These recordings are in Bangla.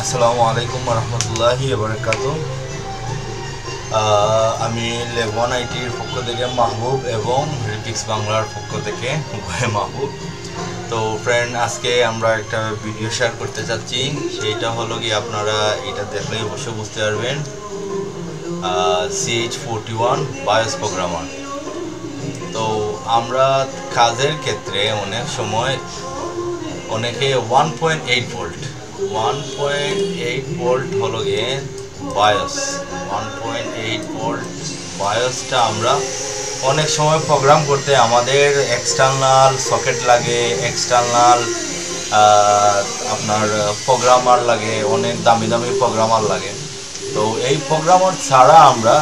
আসসালামু আলাইকুম রহমতুল্লাহি বারাকাতুহু। আমি লেভন আইটির পক্ষ থেকে মাহবুব এবং রিটিক্স বাংলার পক্ষ থেকে মাহবুব। তো ফ্রেন্ড, আজকে আমরা একটা ভিডিও শেয়ার করতে চাচ্ছি। সেইটা হলো কি, আপনারা এটা দেখলেই অবশ্যই বুঝতে পারবেন। CH41 bias programmer. তো আমরা কাজের ক্ষেত্রে অনেক সময় অনেকে 1.8 ভোল্ট 1.8 ভোল্ট হলো গিয়ে বায়োস 1.8 ভোল্ট বায়োসটা আমরা অনেক সময় প্রোগ্রাম করতে আমাদের এক্সটার্নাল সকেট লাগে, এক্সটার্নাল আপনার প্রোগ্রামার লাগে, অনেক দামি দামি প্রোগ্রামার লাগে। তো এই প্রোগ্রামার ছাড়া আমরা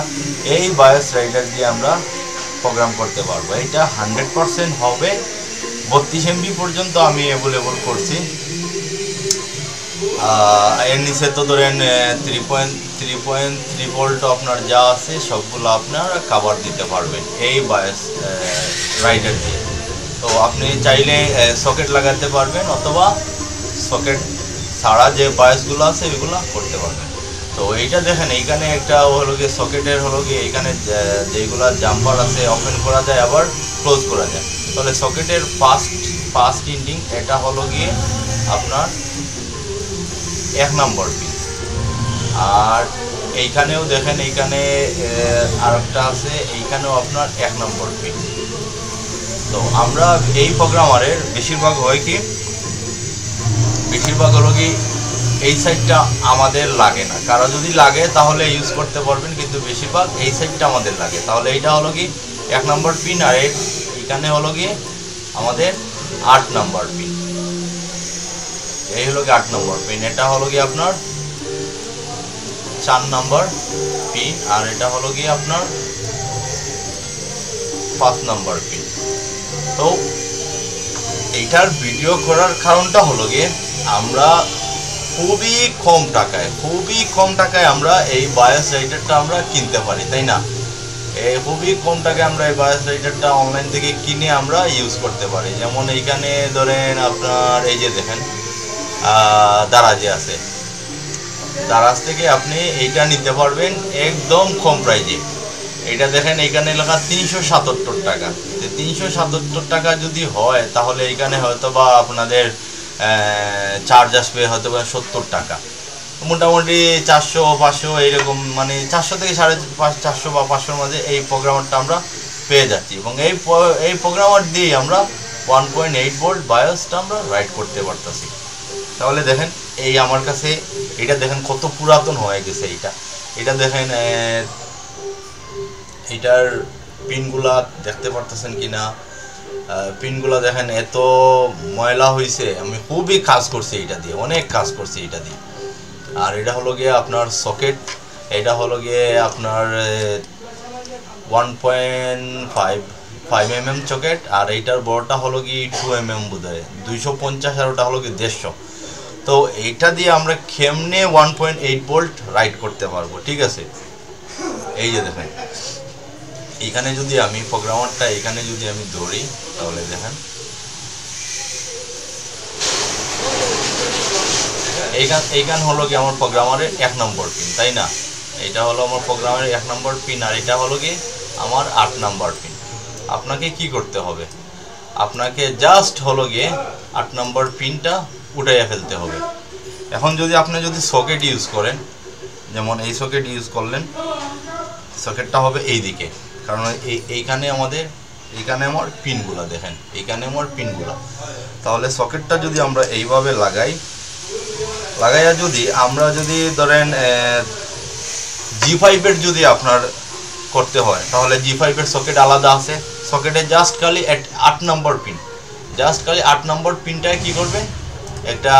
এই বায়োস রাইডার দিয়ে আমরা প্রোগ্রাম করতে পারবো। এটা 100% হবে। 32 MB পর্যন্ত আমি অ্যাভেলেবল করছি। এর নিচে তো ধরেন 3.3 ভোল্ট আপনার যা আছে সবগুলো আপনার কাভার দিতে পারবেন এই বায়োস রাইডার দিয়ে। তো আপনি চাইলে সকেট লাগাতে পারবেন অথবা সকেট ছাড়া যে বায়োসগুলো আছে এগুলো করতে পারবেন। তো এইটা দেখেন, এইখানে একটা হলো গিয়ে সকেটের হলো গিয়ে এইখানে যেগুলা জাম্পার আছে ওপেন করা যায় আবার ক্লোজ করা যায়। তাহলে সকেটের ফার্স্ট ইন্ডিং এটা হলো গিয়ে আপনার 1 নম্বর পিন। আর এইখানেও দেখেন, এইখানে আরেকটা আছে, এইখানেও আপনার 1 নম্বর পিন। তো আমরা এই প্রোগ্রামারের বেশিরভাগ হয় কি, বেশিরভাগ হলো কি এই সাইডটা আমাদের লাগে না। কারো যদি লাগে তাহলে ইউজ করতে পারবেন, কিন্তু বেশিরভাগ এই সাইডটা আমাদের লাগে। তাহলে এইটা হলো কি 1 নম্বর পিন, আর এইখানে হলো কি আমাদের 8 নম্বর পিন। এই হলো কি 8 নম্বর পিন। এটা হলো কি আপনার 4 নম্বর পিন, আর এটা হলো কি আপনার 5 নম্বর পিন। তো এইটার ভিডিও করার কারণটা হলো গিয়ে, আমরা খুবই কম টাকায় আমরা এই বায়োস রাইডারটা আমরা কিনতে পারি, তাই না? খুবই কম টাকায় আমরা এই বায়োস রাইডারটা অনলাইন থেকে কিনে আমরা ইউজ করতে পারি। যেমন এইখানে ধরেন আপনার এই যে দেখেন দারাজে আছে, দারাজ থেকে আপনি এইটা নিতে পারবেন একদম কম প্রাইজে। এইটা দেখেন এইখানে লেখা 377 টাকা। 377 টাকা যদি হয় তাহলে এইখানে হয়তো বা আপনাদের চার্জ আসবে হয়তো বা 70 টাকা। মোটামুটি 400-500 এইরকম, মানে 400 থেকে 450 বা 500-র মাঝে এই প্রোগ্রামারটা আমরা পেয়ে যাচ্ছি। এবং এই প্রোগ্রামার দিয়ে আমরা 1.8 ভোল্ট বায়োসটা আমরা রাইড করতে পারতেছি। তাহলে দেখেন এই আমার কাছে এটা দেখেন কত পুরাতন হয়ে গেছে। এটা দেখেন, এটার পিনগুলা দেখতে পারতেছেন কিনা, পিনগুলা দেখেন এত ময়লা হয়েছে। আমি খুবই কাজ করছি এটা দিয়ে, অনেক কাজ করছি এটা দিয়ে। আর এটা হলো গিয়ে আপনার সকেট, এটা হলো গিয়ে আপনার 1.5 mm সকেট, আর এইটার বড়টা হলো কি 2 mm বোধহয় 250, আর ওটা হলো কি 150। তো এইটা দিয়ে আমরা কেমনে 1.8 ভোল্ট রাইড করতে পারবো, ঠিক আছে? এই যে দেখেন, এইখানে যদি আমি প্রোগ্রামারটা এইখানে যদি আমি ধরি তাহলে দেখেন এইখান হলো কি আমার প্রোগ্রামারের 1 নম্বর পিন, তাই না? এটা হলো আমার প্রোগ্রামারের 1 নম্বর পিন, আর এটা হলো কি আমার 8 নম্বর পিন। আপনাকে কি করতে হবে? আপনাকে জাস্ট হলো গিয়ে 8 নম্বর পিনটা উঠাইয়া ফেলতে হবে। এখন আপনি যদি সকেট ইউজ করেন, যেমন এই সকেট ইউজ করলেন, সকেটটা হবে এই দিকে, কারণ এইখানে আমার পিনগুলা দেখেন, এইখানে আমার পিনগুলা। তাহলে সকেটটা যদি আমরা এইভাবে লাগাইয়া যদি আমরা যদি ধরেন G5 এর যদি আপনার করতে হয়, তাহলে G5 এর সকেট আলাদা আছে। সকেটে জাস্ট খালি 8 নম্বর পিন, জাস্ট খালি 8 নম্বর পিনটায় কি করবে, একটা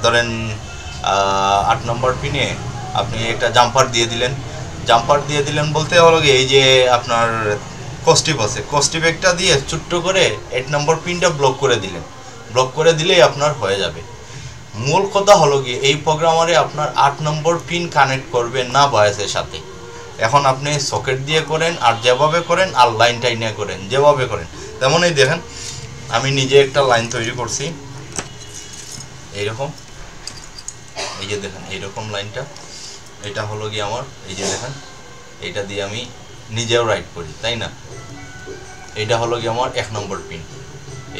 ধরেন 8 নম্বর পিনে আপনি একটা জাম্পার দিয়ে দিলেন বলতে হলো কি, এই যে আপনার কস্টিপ আছে, কস্টিপ একটা দিয়ে ছোট্ট করে 8 নম্বর পিনটা ব্লক করে দিলেই আপনার হয়ে যাবে। মূল কথা হলো কি, এই প্রোগ্রামারে আপনার 8 নম্বর পিন কানেক্ট করবেন না বায়োসের সাথে। এখন আপনি সকেট দিয়ে করেন, আর যেভাবে করেন, আর লাইন টাইনে করেন, যেভাবে করেন তেমনই দেখেন। আমি নিজে একটা লাইন তৈরি করছি এইরকম, এই যে দেখেন এইরকম লাইনটা, এটা হলো গিয়ে আমার, এই যে দেখেন এটা দিয়ে আমি নিজেও রাইট করি, তাই না? এটা হলো গিয়ে আমার 1 নম্বর পিন,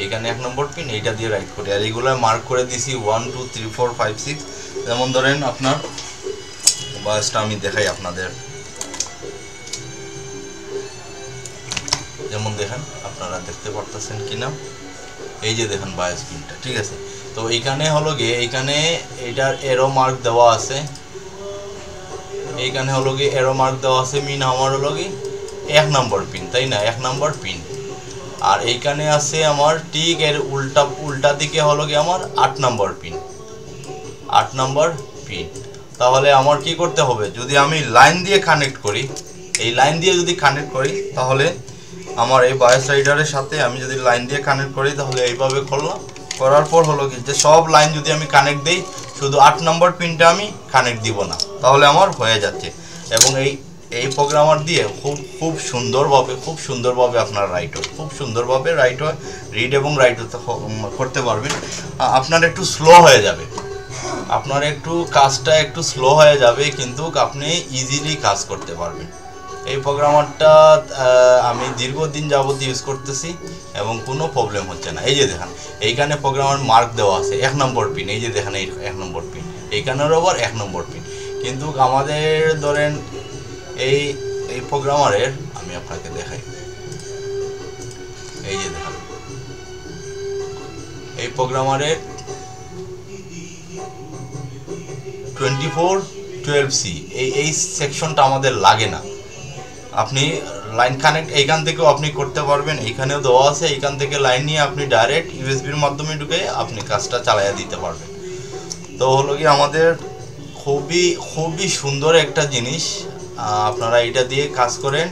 এইখানে 1 নম্বর পিন, এইটা দিয়ে রাইট করি। আর এইগুলো মার্ক করে দিছি 1 2 3 4 5 6। যেমন ধরেন আপনার বয়সটা আমি দেখাই আপনাদের, যেমন দেখেন আপনারা দেখতে পারতেছেন কিনা, এই যে দেখেন বায়াস পিনটা, ঠিক আছে? তো এইখানে হলো গিয়ে এইখানে এটার এরো মার্ক দেওয়া আছে, এইখানে হলো গিয়ে এরো মার্ক দেওয়া আছে, মিন আমার হলো গিয়ে 1 নম্বর পিন, তাই না? 1 নম্বর পিন। আর এইখানে আছে আমার ঠিক এর উল্টা দিকে হলো গিয়ে আমার 8 নম্বর পিন, 8 নম্বর পিন। তাহলে আমার কি করতে হবে, যদি আমি লাইন দিয়ে কানেক্ট করি, এই লাইন দিয়ে যদি কানেক্ট করি, তাহলে আমার এই বায়াস রাইডারের সাথে আমি যদি লাইন দিয়ে কানেক্ট করি, তাহলে এইভাবে করলাম, করার পর হলো কি যে সব লাইন যদি আমি কানেক্ট দিই, শুধু 8 নম্বর পিনটা আমি কানেক্ট দিব না, তাহলে আমার হয়ে যাচ্ছে। এবং এই প্রোগ্রামার দিয়ে খুব সুন্দরভাবে আপনার রাইট হয়, খুব সুন্দরভাবে রাইট হয়, রিড এবং রাইট করতে পারবেন। আপনার একটু স্লো হয়ে যাবে, আপনার একটু কাজটা একটু স্লো হয়ে যাবে, কিন্তু আপনি ইজিলি কাজ করতে পারবেন। এই প্রোগ্রামারটা আমি দীর্ঘদিন যাবত ইউজ করতেছি এবং কোনো প্রবলেম হচ্ছে না। এই যে দেখেন এইখানে প্রোগ্রামার মার্ক দেওয়া আছে 1 নম্বর পিন, এই যে দেখেন এই 1 নম্বর পিন, এইখানেও আবার 1 নম্বর পিন। কিন্তু আমাদের ধরেন এই প্রোগ্রামারের আমি আপনাকে দেখাই, এই যে দেখেন এই প্রোগ্রামারের 2412C এই সেকশনটা আমাদের লাগে না। আপনি লাইন কানেক্ট এইখান থেকেও আপনি করতে পারবেন, এইখানেও দেওয়া আছে, এইখান থেকে লাইন নিয়ে আপনি ডাইরেক্ট ইউএসবির মাধ্যমে ঢুকে আপনি কাজটা চালাইয়া দিতে পারবেন। তো হলো কি আমাদের খুবই সুন্দর একটা জিনিস, আপনারা এটা দিয়ে কাজ করেন,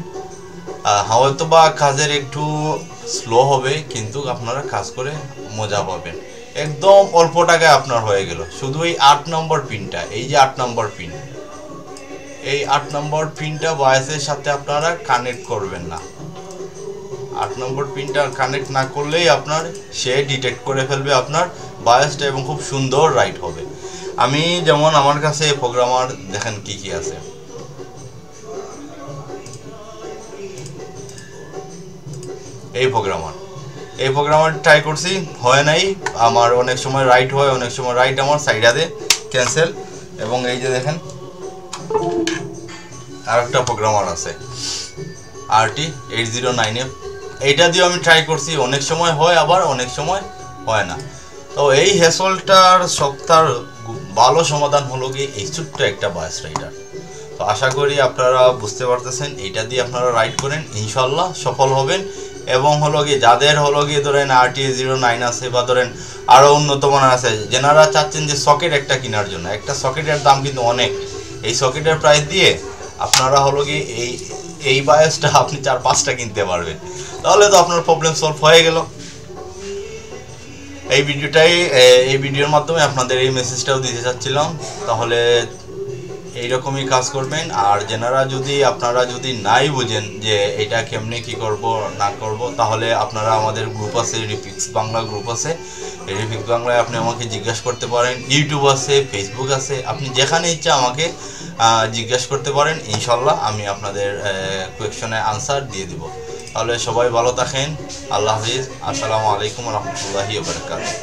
হয়তো বা কাজের একটু স্লো হবে, কিন্তু আপনারা কাজ করে মজা পাবেন। একদম অল্প টাকায় আপনার হয়ে গেল। শুধু এই 8 নম্বর পিনটা, এই যে 8 নম্বর পিন, এই 8 নম্বর পিনটা বায়াসের সাথে আপনারা কানেক্ট করবেন না। 8 নম্বর পিনটা কানেক্ট না করলেই আপনার সে ডিটেক্ট করে ফেলবে আপনার বায়াসটা এবং খুব সুন্দর রাইট হবে। আমি যেমন আমার কাছে প্রোগ্রামার দেখেন কি আছে, এই প্রোগ্রামার ট্রাই করছি, হয় নাই আমার। অনেক সময় রাইট হয়, অনেক সময় রাইট আমার সাইডা দে ক্যান্সেল। এবং এই যে দেখেন আরেকটা প্রোগ্রামার আছে RT809F, এইটা দিয়ে আমি ট্রাই করছি, অনেক সময় হয় আবার অনেক সময় হয় না। তো এই হ্যাসলটার সবটার ভালো সমাধান হলো কি এই ছোট্ট একটা বায়াস রাইডার। তো আশা করি আপনারা বুঝতে পারতেছেন, এইটা দিয়ে আপনারা রাইড করেন, ইনশাল্লাহ সফল হবেন। এবং হলো গিয়ে যাদের হলো গিয়ে ধরেন RT09 আছে বা ধরেন আরও উন্নত মানের আছে, যেনারা চাচ্ছেন যে সকেট একটা কেনার জন্য, একটা সকেটের দাম কিন্তু অনেক, এই সকেটের প্রাইস দিয়ে আপনারা হলো গিয়ে এই বায়াসটা আপনি 4-5টা কিনতে পারবেন, তাহলে তো আপনার প্রবলেম সলভ হয়ে গেল। এই ভিডিওর মাধ্যমে আপনাদের এই মেসেজটাও দিতে চাচ্ছিলাম। তাহলে এইরকমই কাজ করবেন। আর আপনারা যদি নাই বুঝেন যে এটা কেমনে কি করব না করব, তাহলে আপনারা আমাদের গ্রুপ আছে, রিফিক্স বাংলা গ্রুপ আছে, এই রিফিক্স বাংলায় আপনি আমাকে জিজ্ঞাসা করতে পারেন। ইউটিউব আছে, ফেসবুক আছে, আপনি যেখানে ইচ্ছা আমাকে জিজ্ঞাসা করতে পারেন, ইনশাল্লাহ আমি আপনাদের কোয়েকশনে আনসার দিয়ে দিব। তাহলে সবাই ভালো থাকেন, আল্লাহ হাফিজ, আসসালামু আলাইকুম রহমতুল্লাহি ওয়া বারাকাতুহু।